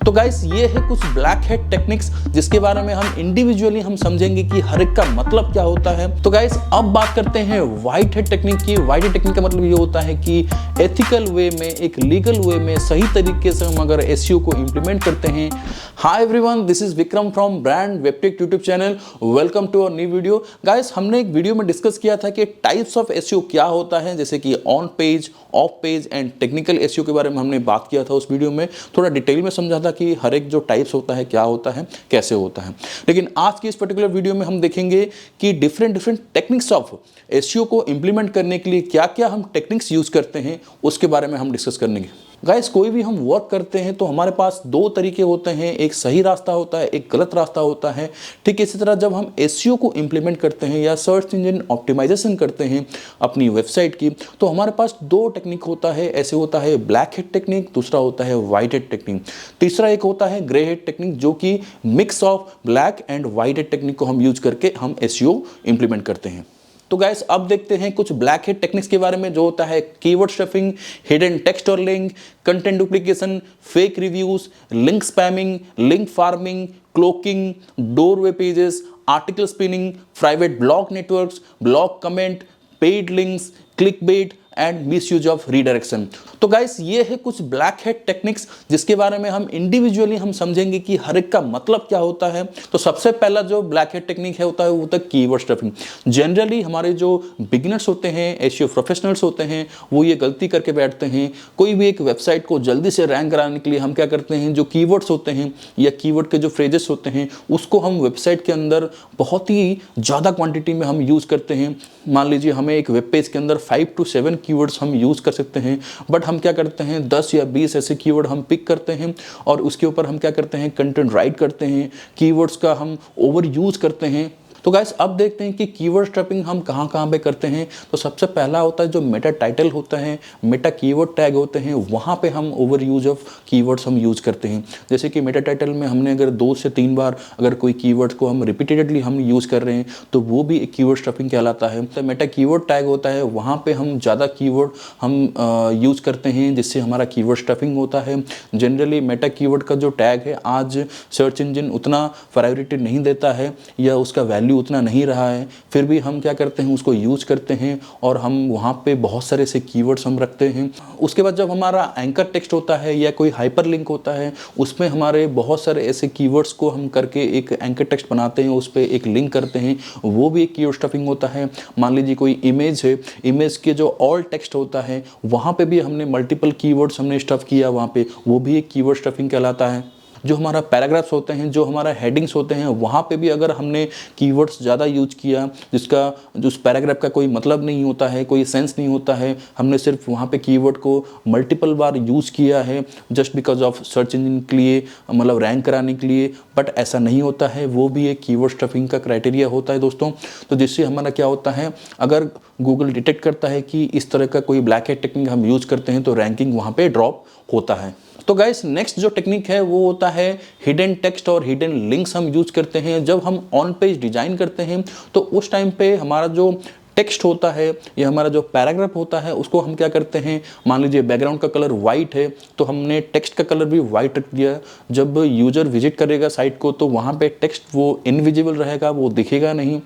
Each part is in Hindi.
तो गाइस ये है कुछ ब्लैक हेड टेक्निक्स जिसके बारे में हम इंडिविजुअली हम समझेंगे कि हर एक का मतलब क्या होता है। तो गाइस अब बात करते हैं व्हाइट हेड टेक्निक की। व्हाइट हेड टेक्निक का मतलब ये होता है कि एथिकल वे में, एक लीगल वे में, सही तरीके से हम अगर एसईओ को इंप्लीमेंट करते हैं। Hi everyone, this is Vikram from brand वेबटेक YouTube channel. Welcome to our new video. Guys हमने एक वीडियो में डिस्कस किया था कि टाइप्स ऑफ एसईओ क्या होता है, जैसे कि on page, of page and technical SEO के बारे में हमने बात किया था। उस वीडियो में थोड़ा डिटेल में समझा था कि हर एक जो टाइप्स होता है क्या होता है, कैसे होता है। लेकिन आज की इस पर्टिकुलर वीडियो में हम देखेंगे कि डिफरेंट टेक्निक्स ऑफ एसईओ को इंप्लीमेंट करने के लिए क्या क्या हम टेक्निक्स यूज करते हैं, उसके बारे में हम डिस्कस करेंगे। गाइस कोई भी हम वर्क करते हैं तो हमारे पास दो तरीके होते हैं, एक सही रास्ता होता है, एक गलत रास्ता होता है। ठीक इसी तरह जब हम एसईओ को इंप्लीमेंट करते हैं या सर्च इंजन ऑप्टिमाइजेशन करते हैं अपनी वेबसाइट की, तो हमारे पास दो टेक्निक होता है। ऐसे होता है ब्लैक हेड टेक्निक, दूसरा होता है व्हाइट हेड टेक्निक, तीसरा एक होता है ग्रे हेड टेक्निक, जो कि mix of black and white head technique को हम यूज करके हम एसईओ इंप्लीमेंट करते हैं। तो गाइस अब देखते हैं कुछ ब्लैक हेड टेक्निक्स के बारे में, जो होता है कीवर्ड स्टफिंग, हिडन टेक्स्ट और link, content duplication, fake reviews, link spamming, link farming, cloaking, doorway pages, article spinning, private blog networks, blog comment, paid links, clickbait and misuse of redirection. तो गाइस ये है कुछ ब्लैक हेड टेक्निक्स जिसके बारे में हम इंडिविजुअली हम समझेंगे कि हर एक का मतलब क्या होता है। तो सबसे पहला जो ब्लैक हेड टेक्निक है होता है वो होता है कीवर्ड स्टफिंग। जनरली हमारे जो बिगिनर्स होते हैं, एसईओ प्रोफेशनल्स होते हैं, वो ये गलती करके बैठते हैं। कोई भी एक वेबसाइट को जल्दी से रैंक कराने के लिए हम क्या करते हैं, जो कीवर्ड्स होते हैं या कीवर्ड के जो फ्रेजेस होते हैं उसको हम वेबसाइट के अंदर बहुत ही ज़्यादा क्वांटिटी में हम यूज़ करते हैं। मान लीजिए हमें एक वेब पेज के अंदर 5 to 7 कीवर्ड्स हम यूज़ कर सकते हैं, बट हम क्या करते हैं 10 या 20 ऐसे कीवर्ड हम पिक करते हैं और उसके ऊपर हम क्या करते हैं, कंटेंट राइट करते हैं, कीवर्ड्स का हम ओवर यूज़ करते हैं। तो गाइस अब देखते हैं कि कीवर्ड स्टफिंग हम कहाँ पे करते हैं। तो सबसे पहला होता है जो मेटा टाइटल होता है, मेटा कीवर्ड टैग होते हैं, वहाँ पे हम ओवर यूज ऑफ कीवर्ड्स हम यूज़ करते हैं। जैसे कि मेटा टाइटल में हमने अगर 2 से 3 बार अगर कोई कीवर्ड्स को हम रिपीटेडली हम यूज़ कर रहे हैं तो वो भी एक कीवर्ड स्टफिंग कहलाता है। तो मेटा कीवर्ड टैग होता है, वहाँ पर हम ज़्यादा कीवर्ड हम यूज़ करते हैं जिससे हमारा कीवर्ड स्टफिंग होता है। जनरली मेटा कीवर्ड का जो टैग है आज सर्च इंजन उतना प्रायोरिटी नहीं देता है या उसका वैल्यू उतना नहीं रहा है, फिर भी हम क्या करते हैं उसको यूज करते हैं और हम वहाँ पे बहुत सारे से कीवर्ड्स हम रखते हैं। उसके बाद जब हमारा एंकर टेक्स्ट होता है या कोई हाइपर लिंक होता है, उसमें हमारे बहुत सारे ऐसे कीवर्ड्स को हम करके एक एंकर टेक्स्ट बनाते हैं, उस पर एक लिंक करते हैं, वो भी एक कीवर्ड स्टफिंग होता है। मान लीजिए कोई इमेज है, इमेज के जो ऑल टेक्स्ट होता है वहाँ पे भी हमने मल्टीपल कीवर्ड्स हमने स्टफ किया वहाँ पे, वो भी एक कीवर्ड स्टफिंग कहलाता है। जो हमारा पैराग्राफ्स होते हैं, जो हमारा हेडिंग्स होते हैं, वहाँ पे भी अगर हमने कीवर्ड्स ज़्यादा यूज किया जिसका जो उस पैराग्राफ का कोई मतलब नहीं होता है, कोई सेंस नहीं होता है, हमने सिर्फ वहाँ पे कीवर्ड को मल्टीपल बार यूज़ किया है just because of search engine के लिए, मतलब रैंक कराने के लिए, बट ऐसा नहीं होता है, वो भी एक कीवर्ड स्टफिंग का क्राइटेरिया होता है दोस्तों। तो जिससे हमारा क्या होता है, अगर गूगल डिटेक्ट करता है कि इस तरह का कोई ब्लैक हेड टेक्निक हम यूज़ करते हैं तो रैंकिंग वहाँ पे ड्रॉप होता है। तो गाइस नेक्स्ट जो टेक्निक है वो होता है हिडन टेक्स्ट और हिडन लिंक्स हम यूज करते हैं। जब हम ऑन पेज डिजाइन करते हैं तो उस टाइम पे हमारा जो टेक्स्ट होता है या हमारा जो पैराग्राफ होता है उसको हम क्या करते हैं, मान लीजिए बैकग्राउंड का कलर वाइट है तो हमने टेक्स्ट का कलर भी वाइट रख दिया। जब यूजर विजिट करेगा साइट को तो वहाँ पे टेक्स्ट वो इनविजिबल रहेगा, वो दिखेगा नहीं।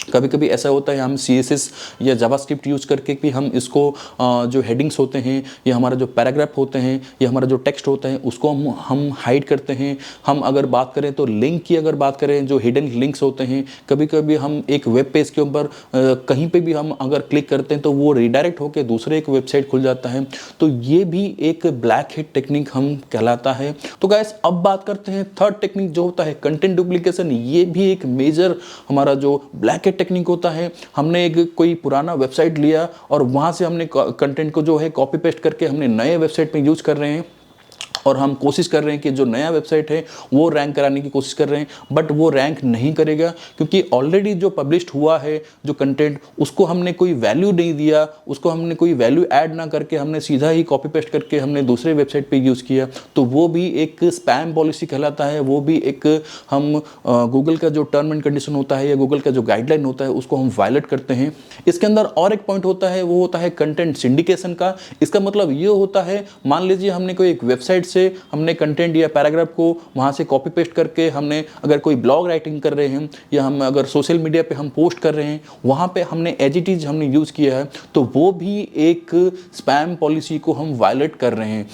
कभी कभी ऐसा होता है हम CSS या जावास्क्रिप्ट यूज़ करके भी हम इसको जो हेडिंग्स होते हैं या हमारा जो पैराग्राफ होते हैं या हमारा जो टेक्स्ट होता है उसको हम हाइड करते हैं। हम अगर बात करें तो लिंक की अगर बात करें, जो हिडन लिंक्स होते हैं, कभी कभी हम एक वेब पेज के ऊपर कहीं पे भी हम अगर क्लिक करते हैं तो वो रिडायरेक्ट होकर दूसरे एक वेबसाइट खुल जाता है। तो ये भी एक ब्लैक हेड टेक्निक हम कहलाता है। तो गाइस अब बात करते हैं थर्ड टेक्निक जो होता है कंटेंट डुप्लीकेशन। ये भी एक मेजर हमारा जो ब्लैक हेड टेक्निक होता है। हमने एक कोई पुराना वेबसाइट लिया और वहां से हमने कंटेंट को जो है कॉपी पेस्ट करके हमने नए वेबसाइट में यूज कर रहे हैं और हम कोशिश कर रहे हैं कि जो नया वेबसाइट है वो रैंक कराने की कोशिश कर रहे हैं, बट वो रैंक नहीं करेगा क्योंकि ऑलरेडी जो पब्लिश्ड हुआ है जो कंटेंट उसको हमने कोई वैल्यू नहीं दिया, उसको हमने कोई वैल्यू ऐड ना करके हमने सीधा ही कॉपी पेस्ट करके हमने दूसरे वेबसाइट पे यूज़ किया। तो वो भी एक स्पैम पॉलिसी कहलाता है। वो भी एक हम गूगल का जो टर्म एंड कंडीशन होता है या गूगल का जो गाइडलाइन होता है उसको हम वायलेट करते हैं। इसके अंदर और एक पॉइंट होता है, वो होता है कंटेंट सिंडिकेशन का। इसका मतलब ये होता है, मान लीजिए हमने कोई एक वेबसाइट से हमने कंटेंट या पैराग्राफ को वहाँ से कॉपी पेस्ट करके हमने अगर कोई ब्लॉग राइटिंग कर रहे हैं या हम अगर सोशल मीडिया पे हम पोस्ट कर रहे हैं वहाँ पे हमने एज इट इज़ हमने यूज़ किया है, तो वो भी एक स्पैम पॉलिसी को हम वायलेट कर रहे हैं।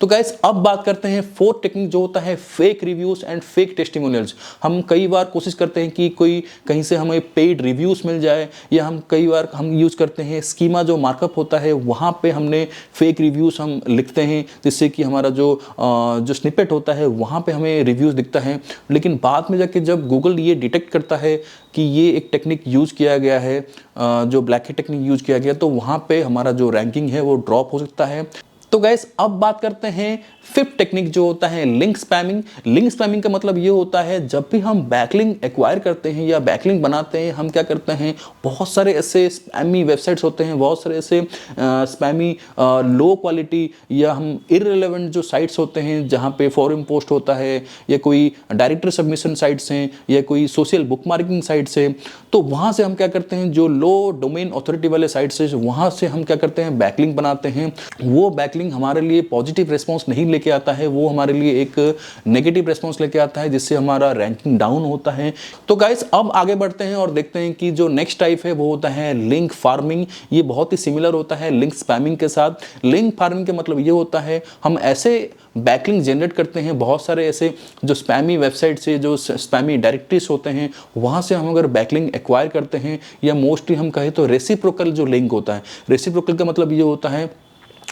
तो गाइस अब बात करते हैं फोर्थ टेक्निक जो होता है fake reviews and fake testimonials. हम कई बार कोशिश करते हैं कि कोई कहीं से हमें पेड रिव्यूज़ मिल जाए, या हम कई बार हम यूज़ करते हैं स्कीमा जो मार्कअप होता है वहाँ पे हमने फेक रिव्यूज़ हम लिखते हैं, जिससे कि हमारा जो स्निपेट होता है वहाँ पे हमें रिव्यूज़ दिखता है। लेकिन बाद में जाके जब गूगल ये डिटेक्ट करता है कि ये एक टेक्निक यूज़ किया गया है, जो ब्लैक हैट टेक्निक यूज़ किया गया, तो वहाँ पे हमारा जो रैंकिंग है वो ड्रॉप हो सकता है। तो गाइस अब बात करते हैं फिफ्थ टेक्निक जो होता है लिंक स्पैमिंग। लिंक स्पैमिंग का मतलब ये होता है जब भी हम बैकलिंक एक्वायर करते हैं या बैकलिंक बनाते हैं, हम क्या करते हैं, बहुत सारे ऐसे स्पैमी वेबसाइट्स होते हैं, बहुत सारे ऐसे स्पैमी लो क्वालिटी या हम इररिलेवेंट जो साइट्स होते हैं जहाँ पे फॉरम पोस्ट होता है, या कोई डायरेक्टरी सबमिशन साइट्स हैं, या कोई सोशल बुक मार्किंग साइट्स है, तो वहाँ से हम क्या करते हैं, जो लो डोमेन अथॉरिटी वाले साइट्स है वहाँ से हम क्या करते हैं, बैकलिंक बनाते हैं। वो बैकलिंक हमारे लिए पॉजिटिव रिस्पॉन्स नहीं लेके आता है, वो हमारे लिए एक नेगेटिव रिस्पॉन्स लेके आता है, जिससे हमारा रैंकिंग डाउन होता है। तो गाइस अब आगे बढ़ते हैं और देखते हैं कि जो नेक्स्ट टाइप है वो होता है लिंक फार्मिंग। ये बहुत ही सिमिलर होता है लिंक स्पैमिंग के साथ। लिंक फार्मिंग का मतलब ये होता है हम ऐसे बैकलिंक जनरेट करते हैं, बहुत सारे ऐसे जो स्पैमी वेबसाइट से, जो स्पैमी डायरेक्टरीज होते हैं वहाँ से हम अगर बैकलिंक एक्वायर करते हैं, या मोस्टली हम कहें तो रेसिप्रोकल जो लिंक होता है। रेसिप्रोकल का मतलब ये होता है,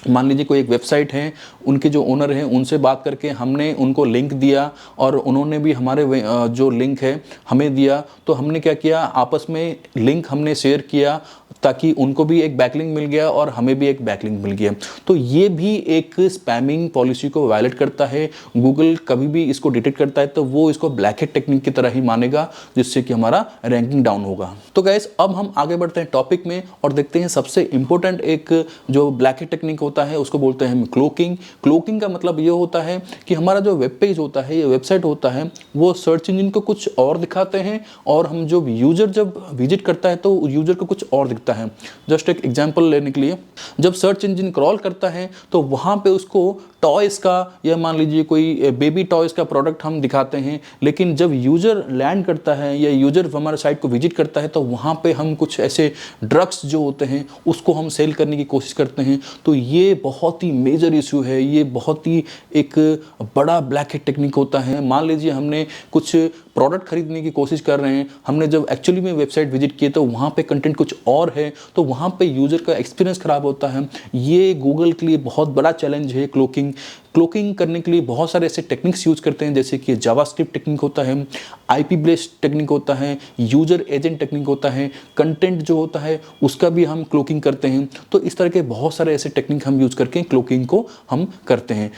मान लीजिए कोई एक वेबसाइट है, उनके जो ओनर हैं उनसे बात करके हमने उनको लिंक दिया और उन्होंने भी हमारे जो लिंक है हमें दिया, तो हमने क्या किया, आपस में लिंक हमने शेयर किया ताकि उनको भी एक बैकलिंक मिल गया और हमें भी एक बैकलिंक मिल गया। तो ये भी एक स्पैमिंग पॉलिसी को वायलेट करता है। गूगल कभी भी इसको डिटेक्ट करता है तो वो इसको ब्लैक हैट टेक्निक की तरह ही मानेगा, जिससे कि हमारा रैंकिंग डाउन होगा। तो गाइस अब हम आगे बढ़ते हैं टॉपिक में और देखते हैं सबसे इंपॉर्टेंट एक जो ब्लैक हैट टेक्निक होता है उसको बोलते हैं हम क्लोकिंग। क्लोकिंग का मतलब ये होता है कि हमारा जो वेब पेज होता है, ये वेबसाइट होता है, वो सर्च इंजन को कुछ और दिखाते हैं और हम जो यूजर जब विजिट करता है तो यूजर को कुछ और दिखता है। जस्ट एक एग्जांपल लेने के लिए, जब सर्च इंजन क्रॉल करता है तो वहां पे उसको टॉयज़ का या मान लीजिए कोई बेबी टॉयज़ का प्रोडक्ट हम दिखाते हैं, लेकिन जब यूज़र लैंड करता है या यूज़र हमारे साइट को विजिट करता है तो वहाँ पे हम कुछ ऐसे ड्रग्स जो होते हैं उसको हम सेल करने की कोशिश करते हैं। तो ये बहुत ही मेजर इशू है, ये बहुत ही एक बड़ा ब्लैक हैट टेक्निक होता है। मान लीजिए हमने कुछ प्रोडक्ट खरीदने की कोशिश कर रहे हैं, हमने जब एक्चुअली में वेबसाइट विजिट किए तो वहाँ पे कंटेंट कुछ और है, तो वहाँ पे यूज़र का एक्सपीरियंस ख़राब होता है। ये गूगल के लिए बहुत बड़ा चैलेंज है क्लोकिंग करने के लिए बहुत सारे ऐसे टेक्निक्स यूज़ करते हैं, जैसे कि जावास्क्रिप्ट टेक्निक होता है, आईपी बेस्ड टेक्निक होता है, यूजर एजेंट टेक्निक होता है, कंटेंट जो होता है उसका भी हम क्लोकिंग करते हैं। तो इस तरह के बहुत सारे ऐसे टेक्निक हम यूज़ करके क्लोकिंग को हम करते हैं।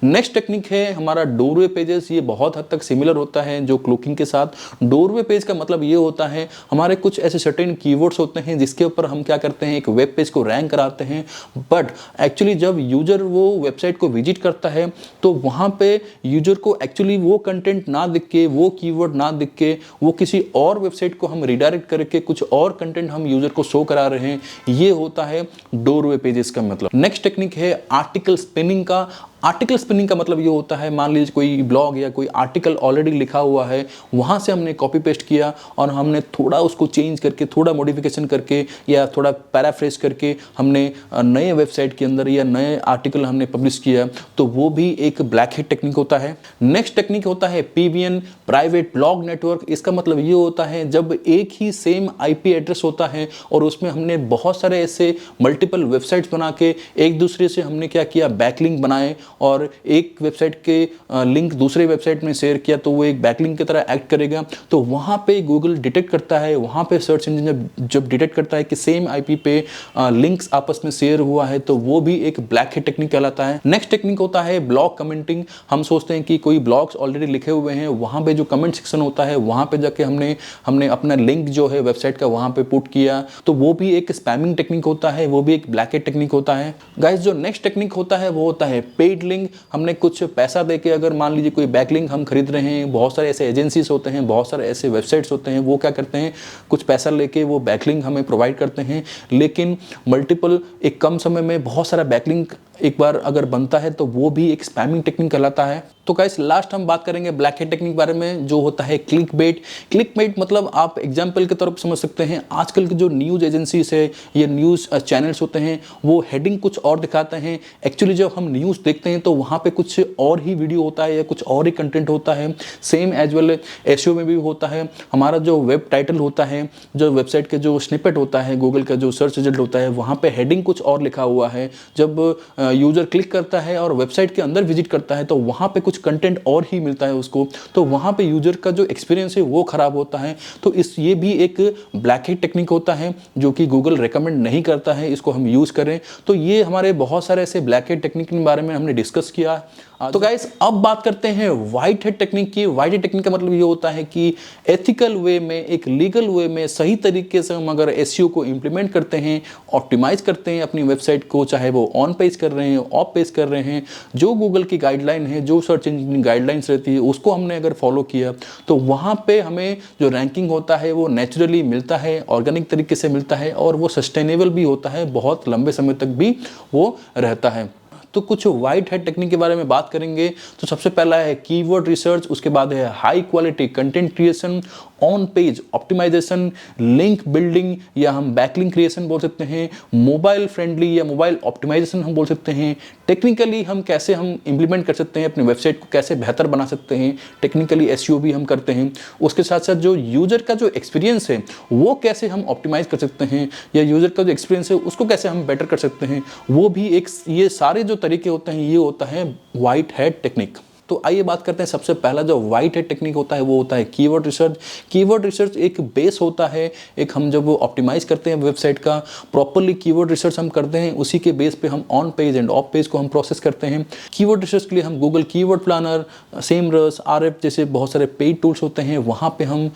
नेक्स्ट टेक्निक है हमारा डोरवे पेजेस। ये बहुत हद तक सिमिलर होता है जो क्लोकिंग के साथ। डोरवे पेज का मतलब ये होता है हमारे कुछ ऐसे सर्टेन कीवर्ड्स होते हैं जिसके ऊपर हम क्या करते हैं, एक वेब पेज को रैंक कराते हैं, बट एक्चुअली जब यूजर वो वेबसाइट को विजिट करता है तो वहां पे यूजर को एक्चुअली वो कंटेंट ना दिख के, वो कीवर्ड ना दिख के, वो किसी और वेबसाइट को हम रिडायरेक्ट करके कुछ और कंटेंट हम यूजर को शो करा रहे हैं। ये होता है डोरवे पेजेस का मतलब। नेक्स्ट टेक्निक है आर्टिकल स्पिनिंग का। आर्टिकल स्पिनिंग का मतलब ये होता है, मान लीजिए कोई ब्लॉग या कोई आर्टिकल ऑलरेडी लिखा हुआ है, वहाँ से हमने कॉपी पेस्ट किया और हमने थोड़ा उसको चेंज करके, थोड़ा मॉडिफिकेशन करके या थोड़ा पैराफ्रेज करके हमने नए वेबसाइट के अंदर या नए आर्टिकल हमने पब्लिश किया, तो वो भी एक ब्लैक हैट टेक्निक होता है। नेक्स्ट टेक्निक होता है पीवीएन, प्राइवेट ब्लॉग नेटवर्क। इसका मतलब ये होता है जब एक ही सेम आईपी एड्रेस होता है और उसमें हमने बहुत सारे ऐसे मल्टीपल वेबसाइट्स बना के एक दूसरे से हमने क्या किया, बैकलिंक बनाए और एक वेबसाइट के लिंक दूसरे वेबसाइट में शेयर किया, तो वो एक बैकलिंक की तरह एक्ट करेगा। तो वहाँ पे गूगल डिटेक्ट करता है, वहाँ पे सर्च इंजन जब डिटेक्ट करता है कि सेम आईपी पे लिंक्स आपस में शेयर हुआ है, तो वो भी एक ब्लैक हैट टेक्निक कहलाता है। नेक्स्ट टेक्निक होता है ब्लॉग कमेंटिंग। हम सोचते हैं कि कोई ब्लॉग्स ऑलरेडी लिखे हुए हैं, वहाँ पे जो कमेंट सेक्शन होता है वहाँ पे जाके हमने अपना लिंक जो है वेबसाइट का वहाँ पे पुट किया, तो वो भी एक स्पैमिंग टेक्निक होता है, वो भी एक ब्लैक हैट टेक्निक होता है। गाइस जो नेक्स्ट टेक्निक होता है वो होता है पेड लिंक। हमने कुछ पैसा देके अगर मान लीजिए कोई बैकलिंक हम खरीद रहे हैं, बहुत सारे ऐसे एजेंसीज होते हैं, बहुत सारे ऐसे वेबसाइट्स होते हैं, वो क्या करते हैं, कुछ पैसा लेके वो बैकलिंक हमें प्रोवाइड करते हैं, लेकिन मल्टीपल एक कम समय में बहुत सारा बैकलिंक एक बार अगर बनता है तो वो भी एक स्पैमिंग टेक्निक कहलाता है। तो गाइस लास्ट हम बात करेंगे ब्लैक हेट टेक्निक बारे में, जो होता है क्लिक बेट। क्लिक बेट मतलब आप एग्जाम्पल के तौर पर समझ सकते हैं, आजकल के जो न्यूज़ एजेंसीज है या न्यूज़ चैनल्स होते हैं वो हेडिंग कुछ और दिखाते हैं, एक्चुअली जब हम न्यूज़ देखते हैं तो वहाँ पे कुछ और ही वीडियो होता है या कुछ और ही कंटेंट होता है। सेम एज वेल एसईओ में भी होता है। हमारा जो वेब टाइटल होता है, जो वेबसाइट के जो स्निपेट होता है, गूगल का जो सर्च रिजल्ट होता है, वहाँ पे हेडिंग कुछ और लिखा हुआ है। जब यूज़र क्लिक करता है और वेबसाइट के अंदर विजिट करता है तो वहाँ पे कुछ कंटेंट और ही मिलता है उसको, तो वहाँ पे यूजर का जो एक्सपीरियंस है वो खराब होता है। तो ये भी एक ब्लैक हेट टेक्निक होता है जो कि गूगल रेकमेंड नहीं करता है इसको हम यूज़ करें। तो ये हमारे बहुत सारे ऐसे ब्लैक हेट टेक्निक के बारे में हमने डिस्कस किया। तो गाइस अब बात करते हैं व्हाइट हेट टेक्निक की। व्हाइट हेट टेक्निक का मतलब ये होता है कि एथिकल वे में, एक लीगल वे में सही तरीके से हम अगर एसईओ को इंप्लीमेंट करते हैं, ऑप्टिमाइज करते हैं अपनी वेबसाइट को, चाहे वो ऑन पेज कर रहे हैं, ऑफ पेज कर रहे हैं, जो गूगल की गाइडलाइन है, जो सर्च इंजन गाइडलाइंस रहती है उसको हमने अगर फॉलो किया तो वहाँ पे हमें जो रैंकिंग होता है वो नेचुरली मिलता है, ऑर्गेनिक तरीके से मिलता है और वो सस्टेनेबल भी होता है, बहुत लंबे समय तक भी वो रहता है। तो कुछ व्हाइट हेट टेक्निक के बारे में बात करेंगे। तो सबसे पहला है कीवर्ड रिसर्च, उसके बाद है high quality content creation, on page optimization, link building या हम बैकलिंक क्रिएशन बोल सकते हैं, मोबाइल फ्रेंडली या मोबाइल ऑप्टिमाइजेशन हम बोल सकते हैं। टेक्निकली हम कैसे हम इंप्लीमेंट कर सकते हैं, अपनी वेबसाइट को कैसे बेहतर बना सकते हैं, टेक्निकली एसईओ भी हम करते हैं। उसके साथ साथ जो यूजर का जो एक्सपीरियंस है वो कैसे हम ऑप्टिमाइज कर सकते हैं, या यूजर का जो एक्सपीरियंस है उसको कैसे हम बेटर कर सकते हैं, वो भी एक, ये सारे जो तरीके होते हैं ये होता है व्हाइट हेट टेक्निक। तो आइए बात करते हैं, सबसे पहला जो व्हाइट हेट टेक्निक होता है वो होता है कीवर्ड रिसर्च। कीवर्ड रिसर्च एक बेस होता है, एक हम जब ऑप्टिमाइज करते हैं वेबसाइट का, प्रॉपरली कीवर्ड रिसर्च हम करते हैं, उसी के बेस पे हम on page end of page को हम प्रोसेस करते हैं। कीवर्ड रिसर्च के लिए हम Google keyword planner, Semrush, Ahrefs जैसे बहुत सारे पेड टूल्स होते हैं, वहाँ पे हम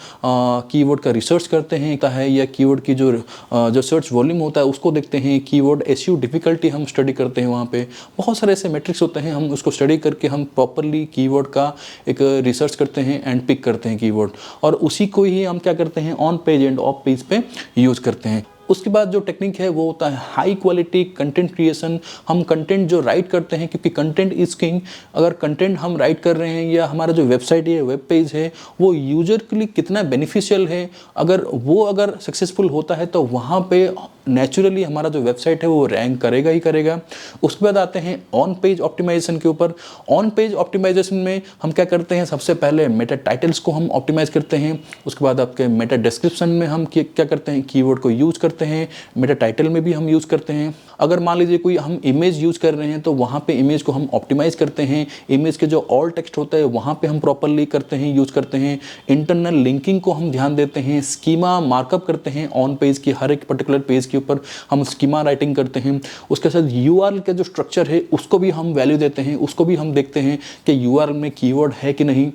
कीवर्ड का रिसर्च करते हैं या कीवर्ड की जो सर्च वॉल्यूम होता है उसको देखते हैं। कीवर्ड एसईओ डिफिकल्टी हम स्टडी करते हैं, वहाँ पे बहुत सारे ऐसे मैट्रिक्स होते हैं, हम उसको स्टडी करके हम प्रॉपरली कीवर्ड का एक रिसर्च करते हैं एंड पिक करते हैं कीवर्ड, और उसी को ही हम क्या करते हैं on page end of page पे यूज करते हैं। उसके बाद जो टेक्निक है वो होता है हाई क्वालिटी कंटेंट क्रिएशन। हम कंटेंट जो राइट करते हैं, क्योंकि कंटेंट इज किंग, अगर कंटेंट हम राइट कर रहे हैं या हमारा जो वेबसाइट है, वेब पेज है, वो यूजर के लिए कितना बेनिफिशियल है, अगर सक्सेसफुल होता है तो वहाँ पे नेचुरली हमारा जो वेबसाइट है वो रैंक करेगा ही करेगा। उसके बाद आते हैं ऑन पेज ऑप्टिमाइजेशन के ऊपर। ऑन पेज ऑप्टिमाइजेशन में हम क्या करते हैं, सबसे पहले मेटा टाइटल्स को हम ऑप्टिमाइज करते हैं। उसके बाद आपके मेटा डिस्क्रिप्शन में हम क्या करते हैं, कीवर्ड को यूज करते हैं। मेटा टाइटल में भी हम यूज करते हैं। अगर मान लीजिए कोई हम इमेज यूज कर रहे हैं तो वहाँ पे इमेज को हम ऑप्टिमाइज करते हैं। इमेज के जो ऑल टेक्स्ट होता है वहाँ पे हम प्रॉपरली करते हैं, यूज करते हैं। इंटरनल लिंकिंग को हम ध्यान देते हैं। स्कीमा मार्कअप करते हैं, ऑन पेज की हर एक पर्टिकुलर पेज के ऊपर हम स्कीमा राइटिंग करते हैं। उसके साथ यूआरएल का जो स्ट्रक्चर है उसको भी हम वैल्यू देते हैं, उसको भी हम देखते हैं कि यूआरएल में कीवर्ड है कि नहीं।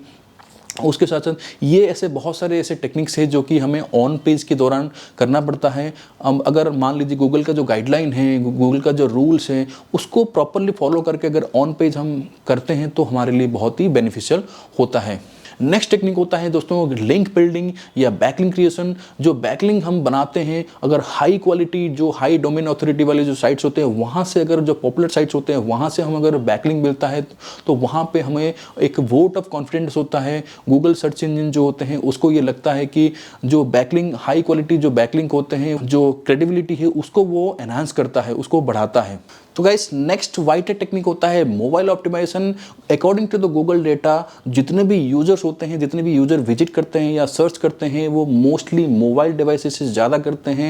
उसके साथ साथ ये ऐसे बहुत सारे ऐसे टेक्निक्स हैं जो कि हमें ऑन पेज के दौरान करना पड़ता है। अगर मान लीजिए गूगल का जो गाइडलाइन है, गूगल का जो रूल्स है, उसको प्रॉपरली फॉलो करके अगर ऑन पेज हम करते हैं तो हमारे लिए बहुत ही बेनिफिशियल होता है। नेक्स्ट टेक्निक होता है दोस्तों लिंक बिल्डिंग या बैकलिंक क्रिएशन। जो बैकलिंक हम बनाते हैं, अगर हाई क्वालिटी जो हाई डोमेन ऑथोरिटी वाले जो साइट्स होते हैं वहाँ से, अगर जो पॉपुलर साइट्स होते हैं वहाँ से हम अगर बैकलिंक मिलता है तो वहाँ पे हमें एक वोट ऑफ कॉन्फिडेंस होता है। गूगल सर्च इंजन जो होते हैं उसको ये लगता है कि जो बैकलिंक, हाई क्वालिटी जो बैकलिंक होते हैं, जो क्रेडिबिलिटी है उसको वो एनहांस करता है, उसको बढ़ाता है। तो guys next white hat technique होता है mobile optimization. According to the Google data, जितने भी यूजर्स होते हैं, जितने भी यूजर विजिट करते हैं या सर्च करते हैं, वो मोस्टली मोबाइल डिवाइसेस से ज़्यादा करते हैं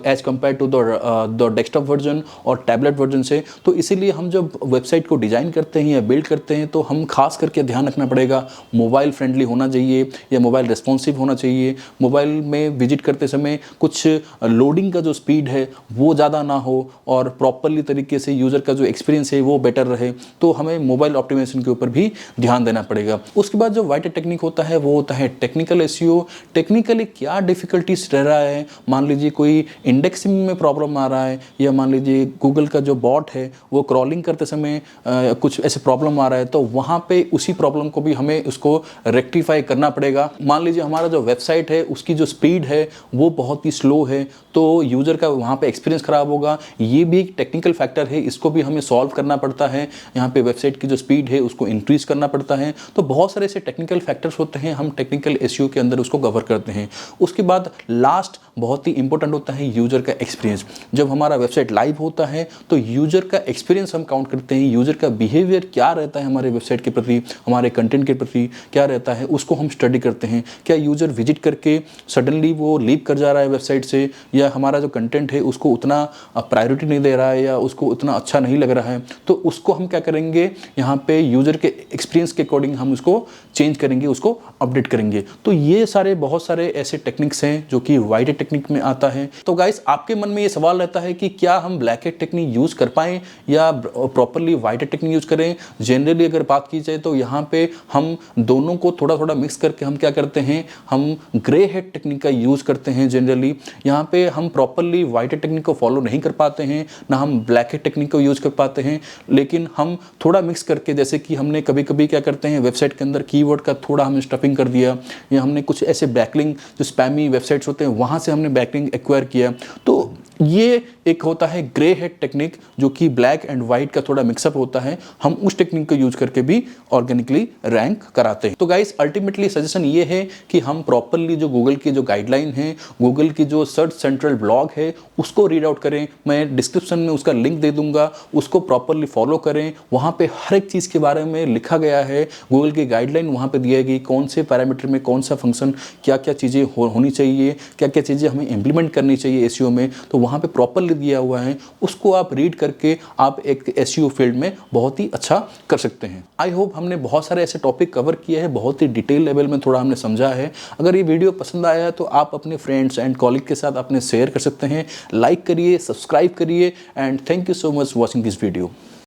as compare to the desktop version और टैबलेट वर्जन से। तो इसीलिए हम जब वेबसाइट को डिज़ाइन करते हैं या बिल्ड करते हैं तो हम खास करके ध्यान रखना पड़ेगा, मोबाइल फ्रेंडली होना चाहिए या मोबाइल रिस्पॉन्सिव होना चाहिए। मोबाइल में विजिट करते समय कुछ लोडिंग का जो स्पीड है वो ज़्यादा ना हो और प्रॉपरली तरीके से यूज़र का जो एक्सपीरियंस है वो बेटर रहे। तो हमें मोबाइल ऑप्टिमाइजेशन के ऊपर भी ध्यान देना पड़ेगा। उसके बाद जो व्हाइट हेट टेक्निक होता है वो होता है टेक्निकल एसईओ। टेक्निकली क्या डिफिकल्टीज रह रहा है, मान लीजिए कोई इंडेक्सिंग में प्रॉब्लम आ रहा है, या मान लीजिए गूगल का जो बॉट है वो क्रॉलिंग करते समय कुछ ऐसे प्रॉब्लम आ रहा है, तो वहाँ पे उसी प्रॉब्लम को भी हमें उसको रेक्टिफाई करना पड़ेगा। मान लीजिए हमारा जो वेबसाइट है उसकी जो स्पीड है वो बहुत ही स्लो है, तो यूज़र का वहाँ पे एक्सपीरियंस खराब होगा। ये भी एक टेक्निकल फैक्टर फैक्टर है इसको भी हमें सॉल्व करना पड़ता है, यहाँ पे वेबसाइट की जो स्पीड है उसको इंक्रीज करना पड़ता है। तो बहुत सारे ऐसे टेक्निकल फैक्टर्स होते हैं, हम टेक्निकल एसईओ के अंदर उसको कवर करते हैं। उसके बाद लास्ट बहुत ही इंपॉर्टेंट होता है यूजर का एक्सपीरियंस। जब हमारा वेबसाइट लाइव होता है तो यूजर का एक्सपीरियंस हम काउंट करते हैं, यूजर का बिहेवियर क्या रहता है हमारे वेबसाइट के प्रति, हमारे कंटेंट के प्रति क्या रहता है, उसको हम स्टडी करते हैं। क्या यूजर विजिट करके सडनली वो लीव कर जा रहा है वेबसाइट से, या हमारा जो कंटेंट है उसको उतना प्रायोरिटी नहीं दे रहा है, या उसको उतना अच्छा नहीं लग रहा है, तो उसको हम क्या करेंगे, यहाँ पे यूजर के एक्सपीरियंस के अकॉर्डिंग हम उसको चेंज करेंगे, उसको अपडेट करेंगे। तो ये सारे बहुत सारे ऐसे टेक्निक्स हैं जो कि वाइट हैट टेक्निक में आता है। तो गाइस आपके मन में ये सवाल रहता है कि क्या हम ब्लैक हैट टेक्निक यूज कर पाएं या properly white hat technique use करें। जनरली अगर बात की जाए तो यहाँ पे हम दोनों को थोड़ा थोड़ा मिक्स करके हम क्या करते हैं, हम ग्रे हैट टेक्निक का यूज करते हैं। जनरली यहाँ पे हम प्रॉपर्ली वाइट हैट टेक्निक को फॉलो नहीं कर पाते हैं, ना हम ब्लैक हैट टेक्निक को यूज कर पाते हैं, लेकिन हम थोड़ा मिक्स करके, जैसे कि हमने कभी कभी क्या करते हैं वेबसाइट के अंदर कीवर्ड का थोड़ा हमने स्टफिंग कर दिया, या हमने कुछ ऐसे बैकलिंक जो स्पैमी वेबसाइट्स होते हैं वहाँ से हमने बैकलिंक एक्वायर किया। तो ये एक होता है ग्रे हेड टेक्निक जो कि ब्लैक एंड वाइट का थोड़ा मिक्सअप होता है, हम उस टेक्निक को यूज करके भी ऑर्गेनिकली रैंक कराते हैं। तो गाइस अल्टीमेटली सजेशन ये है कि हम प्रॉपर्ली जो गूगल की जो गाइडलाइन है, गूगल की जो सर्च सेंट्रल ब्लॉग है उसको रीड आउट करें। मैं डिस्क्रिप्शन में उसका लिंक दे दूंगा, उसको प्रॉपर्ली फॉलो करें। वहाँ पे हर एक चीज़ के बारे में लिखा गया है, गूगल की गाइडलाइन वहाँ पे दी गई, कौन से पैरामीटर में कौन सा फंक्शन, क्या क्या चीज़ें होनी चाहिए, क्या क्या चीज़ें हमें इंप्लीमेंट करनी चाहिए एसईओ में, तो वहाँ पे प्रॉपर्ली दिया हुआ है। उसको आप रीड करके आप एक एसईओ फील्ड में बहुत ही अच्छा कर सकते हैं। आई होप हमने बहुत सारे ऐसे टॉपिक कवर किए हैं, बहुत ही डिटेल लेवल में थोड़ा हमने समझा है। अगर ये वीडियो पसंद आया तो आप अपने फ्रेंड्स एंड कॉलीग के साथ अपने शेयर कर सकते हैं। लाइक करिए, सब्सक्राइब करिए, and thank you so much watching this video.